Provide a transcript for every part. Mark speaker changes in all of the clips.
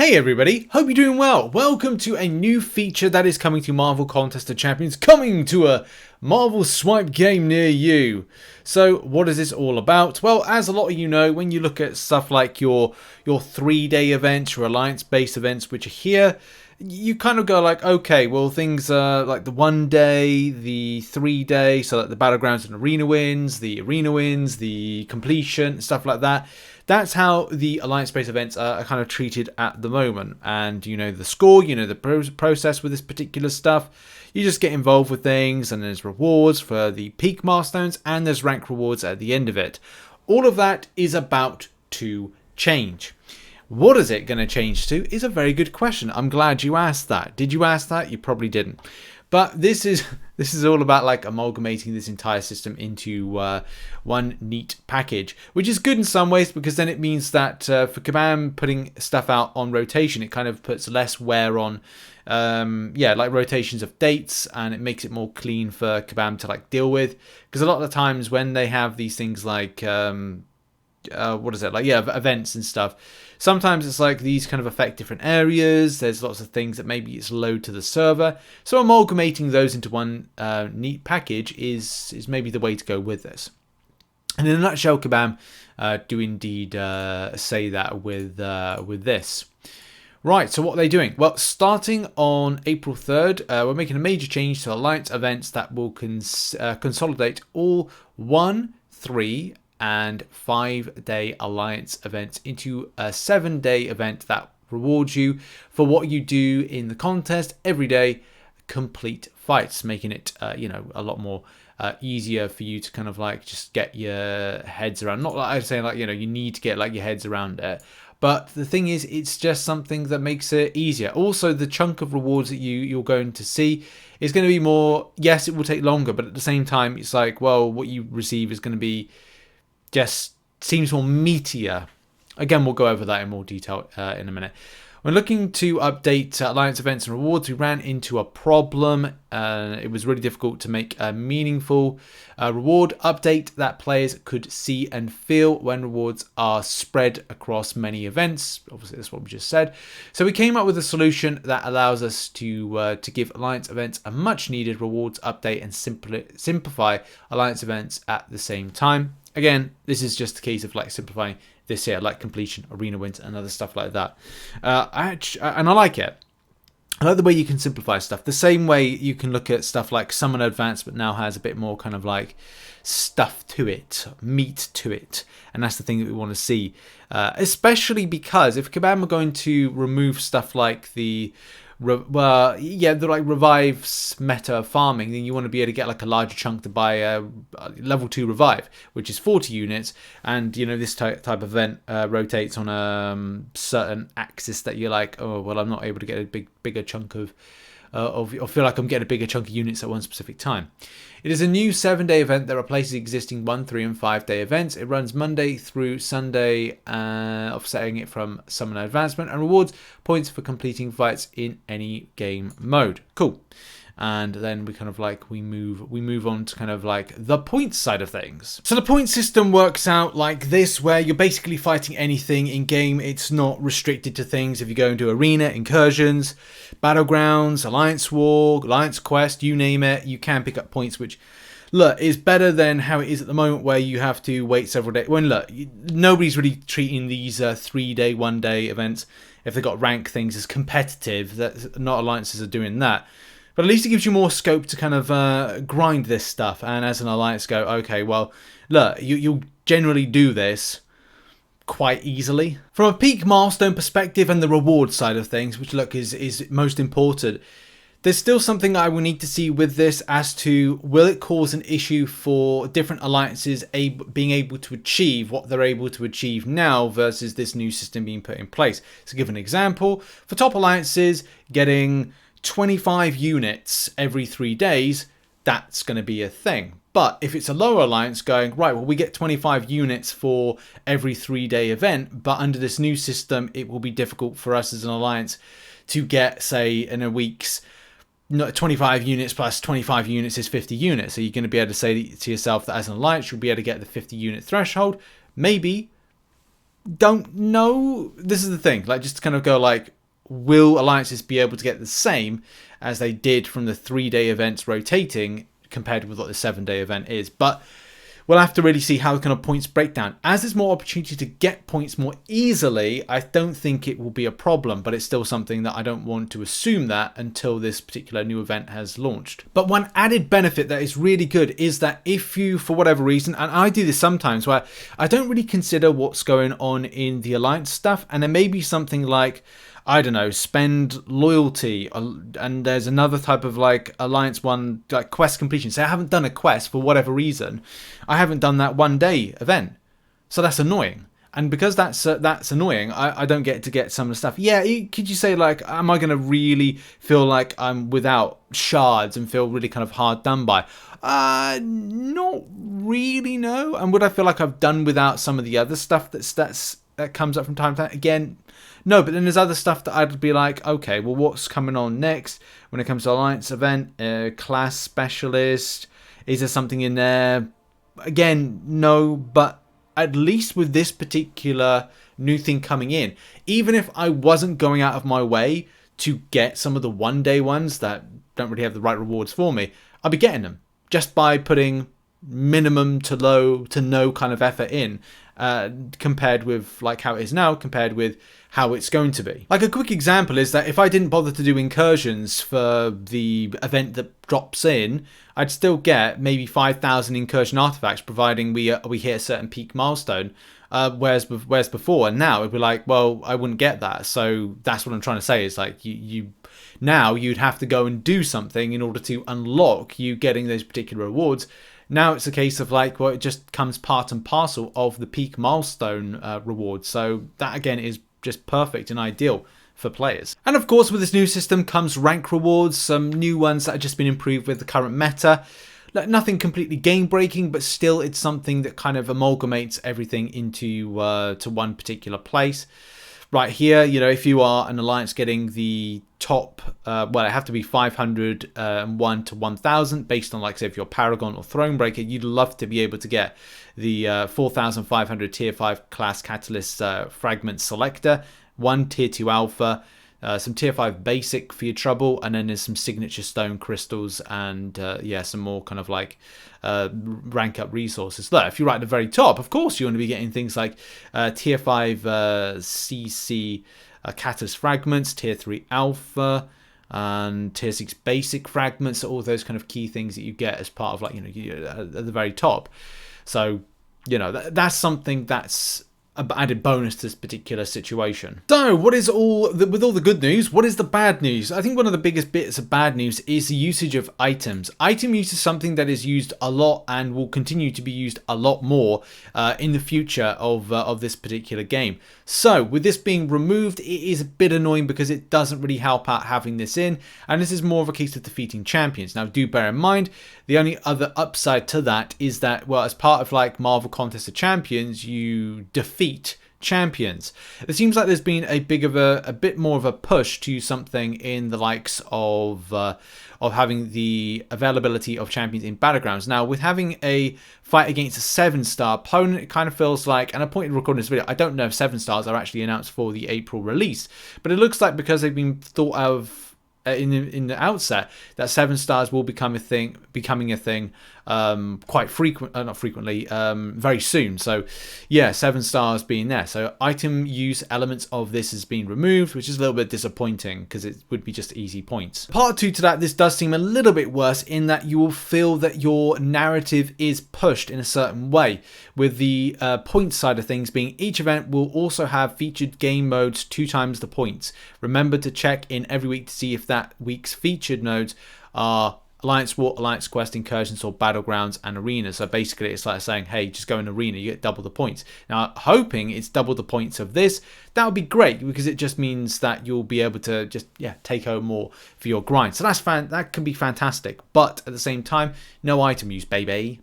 Speaker 1: Hey everybody, hope you're doing well. Welcome to a new feature that is coming to Marvel Contest of Champions, coming to a Marvel Swipe game near you. So what is this all about? Well, as a lot of you know, when you look at stuff like your 3-day events, your alliance-based events which are here, you kind of go like, okay, well things like the 1 day, the 3-day, so like the Battlegrounds and Arena wins, the completion, stuff like that. That's how the alliance-based events are kind of treated at the moment. And you know the score, you know the process with this particular stuff. You just get involved with things, and there's rewards for the peak milestones, and there's rank rewards at the end of it. All of that is about to change. What is it going to change to is a very good question. I'm glad you asked that. Did you ask that? You probably didn't. But this is all about like amalgamating this entire system into one neat package, which is good in some ways because then it means that for Kabam putting stuff out on rotation, it kind of puts less wear on, like rotations of dates, and it makes it more clean for Kabam to like deal with. Because a lot of the times when they have these things like events and stuff, sometimes it's like these kind of affect different areas. There's lots of things that maybe it's load to the server, so amalgamating those into one neat package is maybe the way to go with this. And in a nutshell, Kabam do indeed say that with this. Right, so what are they doing? Well, starting on April 3rd, we're making a major change to Alliance events that will consolidate all 1, 3, and 5-day alliance events into a 7-day event that rewards you for what you do in the contest every day, complete fights, making it a lot more easier for you to kind of like just get your heads around. Not like I'm saying like you need to get like your heads around it, but the thing is it's just something that makes it easier. Also, the chunk of rewards that you're going to see is going to be more. Yes, it will take longer, but at the same time it's like, well, what you receive is going to be just seems more meatier. Again, we'll go over that in more detail in a minute. When looking to update Alliance events and rewards, we ran into a problem. It was really difficult to make a meaningful reward update that players could see and feel when rewards are spread across many events. Obviously, that's what we just said. So we came up with a solution that allows us to give Alliance events a much-needed rewards update and simplify Alliance events at the same time. Again, this is just a case of like simplifying this here, like completion, arena wins, and other stuff like that. And I like it. I like the way you can simplify stuff. The same way you can look at stuff like Summon Advance, but now has a bit more kind of like stuff to it, meat to it. And that's the thing that we want to see. Especially because if Kabam are going to remove stuff like the revives meta farming, then you want to be able to get like a larger chunk to buy a level 2 revive, which is 40 units, and this type of event rotates on a certain axis that you're like, oh well, I'm not able to get a bigger chunk of or feel like I'm getting a bigger chunk of units at one specific time. It is a new 7-day event that replaces existing 1, 3, and 5-day events. It runs Monday through Sunday, offsetting it from Summon Advancement, and rewards points for completing fights in any game mode. Cool. And then we kind of like we move on to kind of like the points side of things. So the point system works out like this, where you're basically fighting anything in game. It's not restricted to things. If you go into arena, incursions, battlegrounds, alliance war, alliance quest, you name it, you can pick up points, which look is better than how it is at the moment, where you have to wait several days. When look, nobody's really treating these 3-day, 1-day events, if they've got rank things, as competitive. That not alliances are doing that. But at least it gives you more scope to kind of grind this stuff. And as an alliance go, okay, well, look, you'll generally do this quite easily. From a peak milestone perspective and the reward side of things, which look is most important, there's still something I will need to see with this as to will it cause an issue for different alliances being able to achieve what they're able to achieve now versus this new system being put in place. So give an example, for top alliances getting 25 units every 3 days, that's going to be a thing. But if it's a lower alliance going, right, well, we get 25 units for every 3-day event, but under this new system, it will be difficult for us as an alliance to get, say, in a week's 25 units plus 25 units is 50 units. So you're going to be able to say to yourself that as an alliance, you'll be able to get the 50 unit threshold. Maybe don't know. This is the thing, like, just to kind of go like, will alliances be able to get the same as they did from the 3-day events rotating compared with what the 7-day event is? But we'll have to really see how kind of points break down. As there's more opportunity to get points more easily, I don't think it will be a problem, but it's still something that I don't want to assume that until this particular new event has launched. But one added benefit that is really good is that if you, for whatever reason, and I do this sometimes where I don't really consider what's going on in the alliance stuff, and there may be something like, I don't know, spend loyalty, and there's another type of like alliance one, like quest completion. So I haven't done a quest for whatever reason. I haven't done that 1-day event, so that's annoying. And because that's annoying, I don't get to get some of the stuff. Yeah, could you say like, am I going to really feel like I'm without shards and feel really kind of hard done by? Not really, no. And would I feel like I've done without some of the other stuff that comes up from time to time? Again, no, but then there's other stuff that I'd be like, okay, well, what's coming on next when it comes to Alliance event? Class Specialist, is there something in there? Again, no, but at least with this particular new thing coming in, even if I wasn't going out of my way to get some of the 1-day ones that don't really have the right rewards for me, I'll be getting them just by putting minimum to low to no kind of effort in, compared with like how it is now, compared with how it's going to be. Like a quick example is that if I didn't bother to do incursions for the event that drops in, I'd still get maybe 5,000 incursion artifacts, providing we hit a certain peak milestone. Whereas before, and now it'd be like, well, I wouldn't get that. So that's what I'm trying to say is like you now you'd have to go and do something in order to unlock you getting those particular rewards. Now it's a case of like, well, it just comes part and parcel of the peak milestone reward. So that again is just perfect and ideal for players. And of course, with this new system comes rank rewards, some new ones that have just been improved with the current meta. Like, nothing completely game breaking, but still it's something that kind of amalgamates everything into to one particular place. Right here, you know, if you are an alliance getting the top, well, it have to be 501 to 1000 based on, like, say, if you're Paragon or Thronebreaker, you'd love to be able to get the 4500 tier 5 class Catalyst fragment selector, 1 tier 2 alpha, some tier 5 basic for your trouble, and then there's some signature stone crystals and yeah, some more kind of like rank up resources. Look, if you're right at the very top, of course you're going to be getting things like tier 5 CC Catalyst fragments, tier 3 alpha, and tier 6 basic fragments, all those kind of key things that you get as part of, like, you know, at the very top. So, you know, that's something that's an added bonus to this particular situation. So, what is with all the good news, what is the bad news? I think one of the biggest bits of bad news is the usage of items. Item use is something that is used a lot and will continue to be used a lot more in the future of this particular game. So, with this being removed, it is a bit annoying because it doesn't really help out having this in, and this is more of a case of defeating champions. Now, do bear in mind, the only other upside to that is that, well, as part of like Marvel Contest of Champions, you defeat champions. It seems like there's been a bit more of a push to something in the likes of having the availability of champions in battlegrounds. Now, with having a fight against a 7-star opponent, it kind of feels like, and I pointed recording this video, I don't know if 7 stars are actually announced for the April release, but it looks like because they've been thought of in the outset, that 7 stars will becoming a thing quite not frequently, very soon. So yeah, 7 stars being there. So item use elements of this has been removed, which is a little bit disappointing because it would be just easy points. Part 2 to that, this does seem a little bit worse in that you will feel that your narrative is pushed in a certain way, with the point side of things being each event will also have featured game modes 2 times the points. Remember to check in every week to see if that week's featured nodes are Alliance War, Alliance Quest, Incursions, or Battlegrounds and Arena. So basically it's like saying, hey, just go in Arena, you get double the points. Now, hoping it's double the points of this, that would be great because it just means that you'll be able to just, yeah, take home more for your grind. So that can be fantastic. But at the same time, no item use, baby.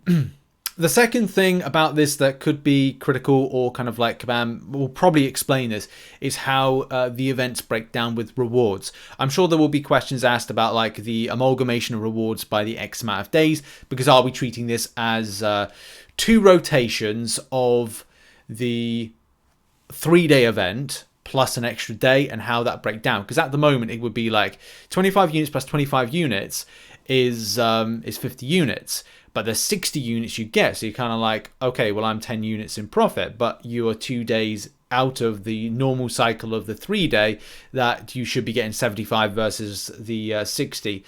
Speaker 1: The second thing about this that could be critical or kind of like will probably explain this is how the events break down with rewards. I'm sure there will be questions asked about like the amalgamation of rewards by the X amount of days, because are we treating this as 2 rotations of the 3-day event plus an extra day and how that break down. Because at the moment it would be like 25 units plus 25 units is 50 units. But there's 60 units you get. So you're kind of like, okay, well, I'm 10 units in profit, but you are 2 days out of the normal cycle of the 3-day that you should be getting 75 versus the 60.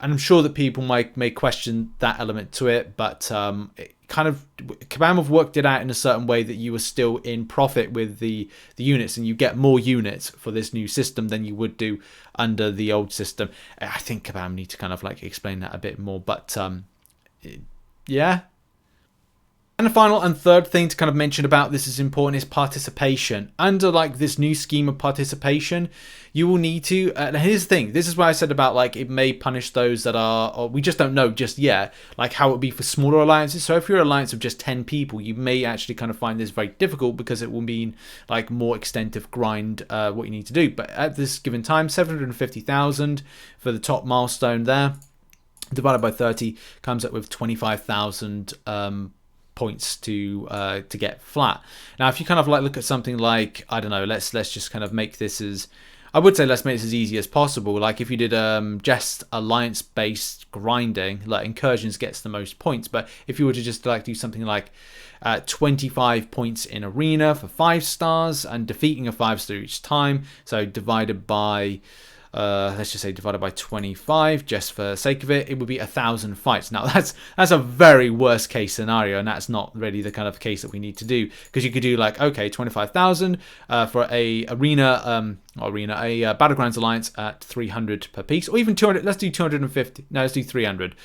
Speaker 1: And I'm sure that people may question that element to it, but it kind of, Kabam have worked it out in a certain way that you are still in profit with the units, and you get more units for this new system than you would do under the old system. I think Kabam need to kind of like explain that a bit more, but yeah. And the final and third thing to kind of mention about this is important is participation. Under like this new scheme of participation, you will need to, and here's the thing, this is why I said about like it may punish those that are, or we just don't know just yet, like how it would be for smaller alliances. So if you're an alliance of just 10 people, you may actually kind of find this very difficult because it will mean like more extensive grind what you need to do. But at this given time, 750,000 for the top milestone there, divided by 30 comes up with 25,000 points to get flat. Now, if you kind of like look at something like, I don't know, let's just kind of make this as, I would say let's make this as easy as possible. Like if you did just alliance based grinding, like incursions gets the most points, but if you were to just like do something like 25 points in arena for 5 stars and defeating a 5-star each time, so divided by let's just say divided by 25, just for the sake of it, it would be 1,000 fights. Now that's a very worst case scenario, and that's not really the kind of case that we need to do, because you could do like, okay, 25,000 for a Battlegrounds Alliance at 300 per piece, or even 200. Let's do 250. No, let's do 300.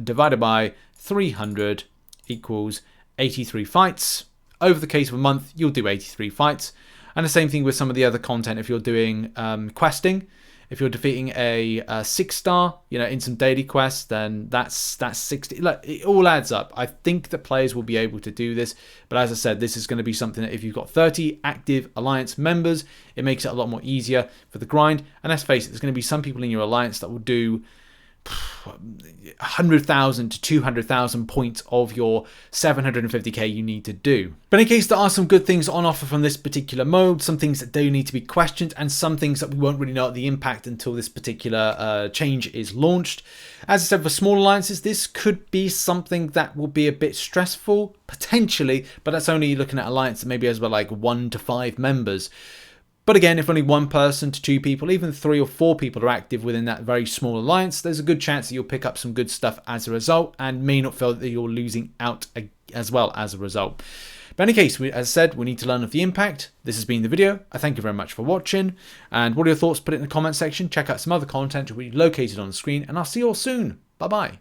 Speaker 1: Divided by 300 equals 83 fights. Over the case of a month, you'll do 83 fights. And the same thing with some of the other content. If you're doing questing, if you're defeating a 6-star, you know, in some daily quests, then that's 60. Like, it all adds up. I think that players will be able to do this, but as I said, this is going to be something that if you've got 30 active alliance members, it makes it a lot more easier for the grind. And let's face it, there's going to be some people in your alliance that will do 100,000 to 200,000 points of your 750k you need to do. But in case there are some good things on offer from this particular mode, some things that do need to be questioned, and some things that we won't really know the impact until this particular change is launched. As I said, for small alliances, this could be something that will be a bit stressful, potentially, but that's only looking at alliance that maybe has about like 1 to 5 members. But again, if only 1 person to 2 people, even 3 or 4 people are active within that very small alliance, there's a good chance that you'll pick up some good stuff as a result, and may not feel that you're losing out as well as a result. But in any case, as I said, we need to learn of the impact. This has been the video. I thank you very much for watching. And what are your thoughts? Put it in the comment section. Check out some other content which will be located on the screen, and I'll see you all soon. Bye-bye.